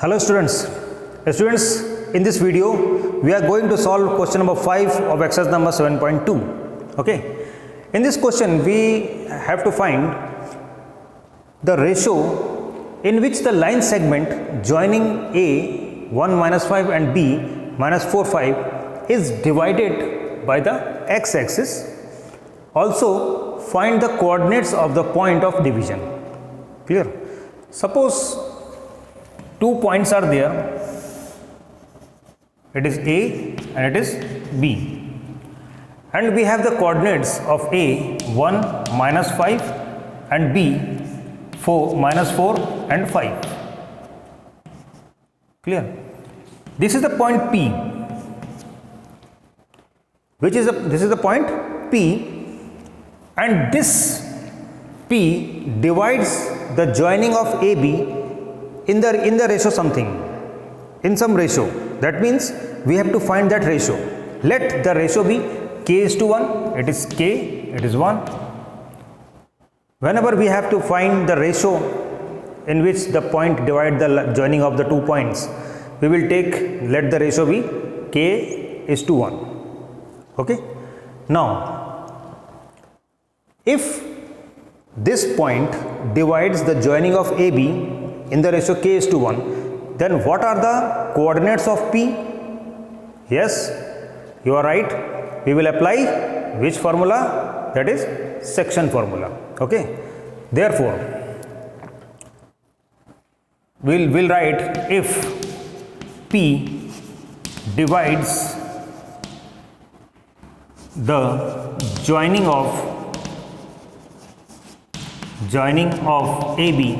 Hello students. Students, in this video we are going to solve question number 5 of exercise number 7.2. Okay. In this question we have to find the ratio in which the line segment joining A 1 minus 5 and B minus 4 5 is divided by the x-axis. Also find the coordinates of the point of division. Clear? Suppose 2 points are there, it is A and it is B, and we have the coordinates of A 1 minus 5 and B 4 minus 4 and 5. Clear? This is the point P, this is the point P, and this P divides the joining of AB in the ratio something, in some ratio. That means we have to find that ratio. Let the ratio be k is to 1, it is k, it is 1. Whenever we have to find the ratio in which the point divide the joining of the 2 points, we will take, let the ratio be k is to 1. Okay. Now if this point divides the joining of AB in the ratio k is to 1, then what are the coordinates of P? Yes, you are right. We will apply which formula? That is section formula. Okay. Therefore, we'll write if P divides the joining of AB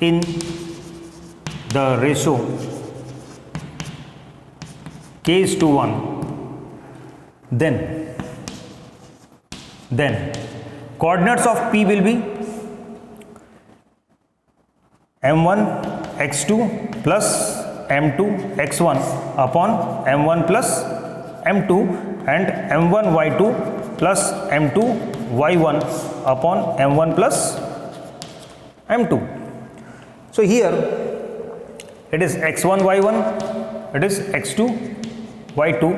in the ratio k is to 1, then coordinates of P will be m1 x2 plus m2 x1 upon m1 plus m2 and m1 y2 plus m2 y1 upon m1 plus m2. So here it is x1 y1, it is x2 y2,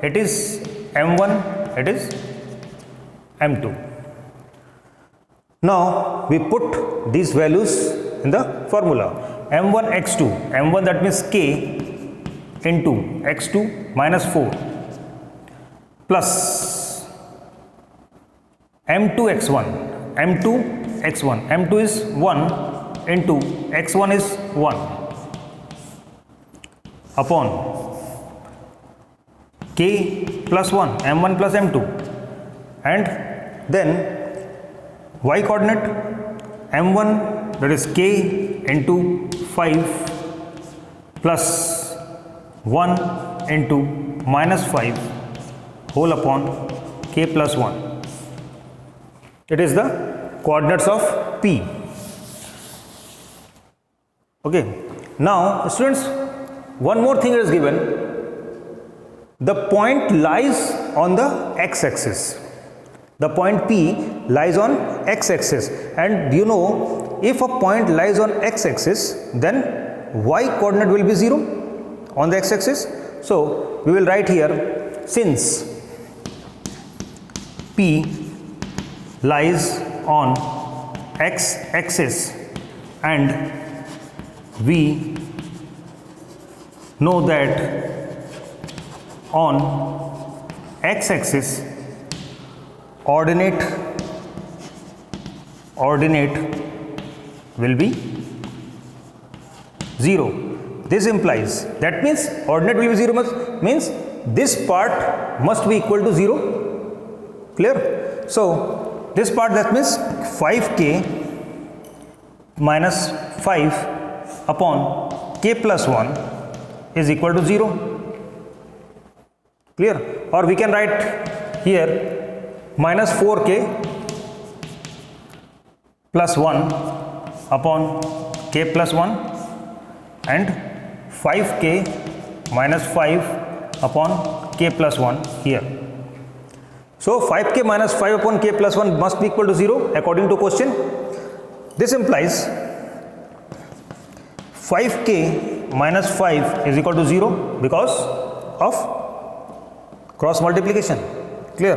it is m1, it is m2. Now we put these values in the formula. m1 x2, m1 that means k into x2 minus 4 plus m2 x1, m2 x1, m2 is 1 into x1 is 1 upon k plus 1, m1 plus m2, and then y coordinate m1 that is k into 5 plus 1 into minus 5 whole upon k plus 1. It is the coordinates of P. Okay. Now students, one more thing is given. The point lies on the x-axis. The point P lies on x-axis, and you know, if a point lies on x-axis, then y coordinate will be 0 on the x-axis. So we will write here, since P lies on x-axis and we know that on x-axis ordinate will be 0. This implies, that means ordinate will be 0 means this part must be equal to 0. Clear? So this part, that means 5k minus 5 upon k plus 1 is equal to 0. Clear? Or we can write here minus 4k plus 1 upon k plus 1 and 5k minus 5 upon k plus 1 here. So 5k minus 5 upon k plus 1 must be equal to 0 according to question. This implies 5k minus 5 is equal to 0 because of cross multiplication. Clear?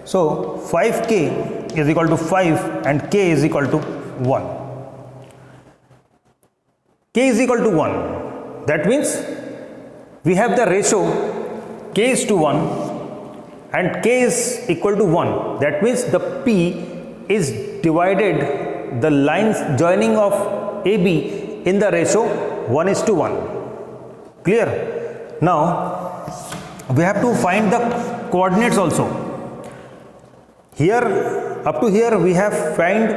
So 5k is equal to 5 and k is equal to 1. K is equal to 1. That means we have the ratio k is to 1 and k is equal to 1. That means the P is divided the lines joining of AB in the ratio 1 is to 1. Clear? Now we have to find the coordinates also. Here up to here we have find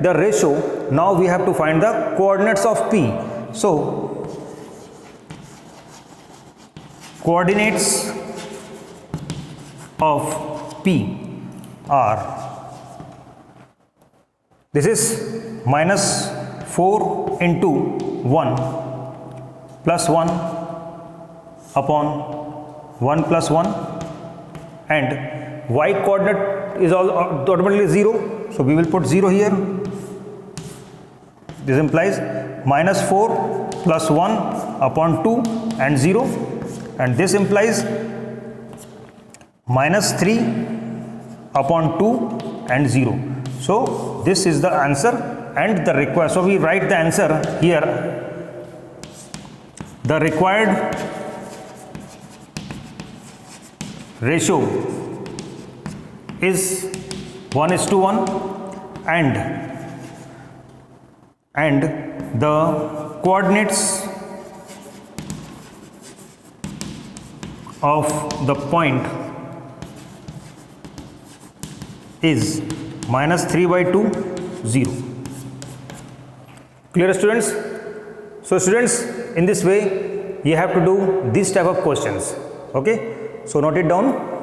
the ratio. Now we have to find the coordinates of P. So coordinates of P are, this is minus 4 into 1 plus 1 upon 1 plus 1, and y coordinate is all automatically 0, so we will put 0 here. This implies minus 4 plus 1 upon 2 and 0, and this implies minus 3 upon 2 and 0. So this is the answer and the required. So we write the answer here. The required ratio is 1 is to 1 and the coordinates of the point is minus 3 by 2, 0. Clear, students? So students, in this way you have to do this type of questions. Okay, so note it down.